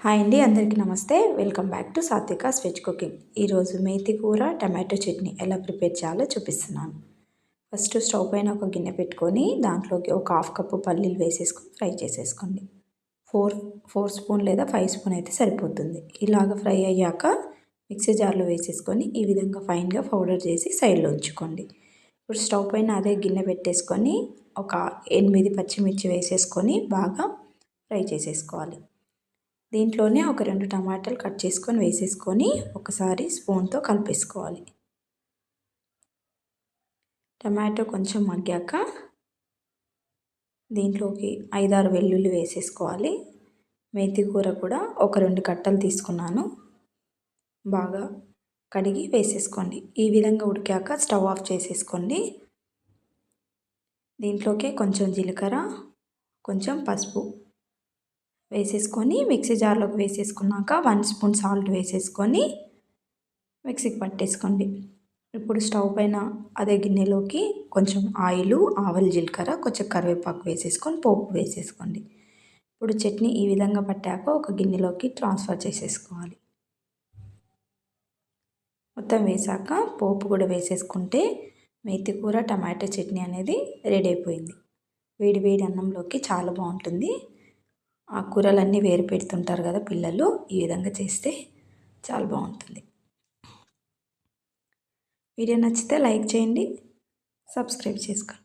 Hi అండి, అందరికీ నమస్తే. Welcome back to Satvika's veg cooking. ఈరోజు మేతి కూర టమాటో చట్నీ ఎలా ప్రిపేర్ చేయాలో చూపిస్తున్నాను. ఫస్ట్ స్టవ్ పైన ఒక గిన్నె పెట్టుకొని దాంట్లోకి ఒక హాఫ్ కప్పు పల్లీలు వేసేసుకొని ఫ్రై చేసేసుకోండి. ఫోర్ స్పూన్ లేదా 5 స్పూన్ అయితే సరిపోతుంది. ఇలాగ ఫ్రై అయ్యాక మిక్సీ జార్లో వేసేసుకొని ఈ విధంగా ఫైన్గా పౌడర్ చేసి సైడ్లో ఉంచుకోండి. ఇప్పుడు స్టవ్ పైన అదే గిన్నె పెట్టేసుకొని ఒక 8 పచ్చిమిర్చి వేసేసుకొని బాగా ఫ్రై చేసేసుకోవాలి. దీంట్లోనే ఒక 2 టమాటాలు కట్ చేసుకొని వేసేసుకొని ఒకసారి స్పూన్తో కలిపేసుకోవాలి. టమాటో కొంచెం మగ్గాక దీంట్లోకి 5-6 వెల్లుల్లి వేసేసుకోవాలి. మేతి కూర కూడా ఒక 2 కట్టలు తీసుకున్నాను. బాగా కడిగి వేసేసుకోండి. ఈ విధంగా ఉడికాక స్టవ్ ఆఫ్ చేసేసుకోండి. దీంట్లోకి కొంచెం జీలకర్ర, కొంచెం పసుపు వేసేసుకొని మిక్సీ జార్లోకి వేసేసుకున్నాక 1 స్పూన్ సాల్ట్ వేసేసుకొని మిక్సీకి పట్టేసుకోండి. ఇప్పుడు స్టవ్ పైన అదే గిన్నెలోకి కొంచెం ఆయిల్, ఆవాలు, జీలకర్ర, కొంచెం కరివేపాకు వేసేసుకొని పోపు వేసేసుకోండి. ఇప్పుడు చట్నీ ఈ విధంగా పట్టాక ఒక గిన్నెలోకి ట్రాన్స్ఫర్ చేసేసుకోవాలి. మొత్తం వేసాక పోపు కూడా వేసేసుకుంటే మేతి కూర టమాటో చట్నీ అనేది రెడీ అయిపోయింది. వేడి వేడి అన్నంలోకి చాలా బాగుంటుంది. ఆ కూరలన్నీ వేరు పెడుతుంటారు కదా పిల్లలు, ఈ విధంగా చేస్తే చాలా బాగుంటుంది. వీడియో నచ్చితే లైక్ చేయండి, సబ్స్క్రైబ్ చేసుకోండి.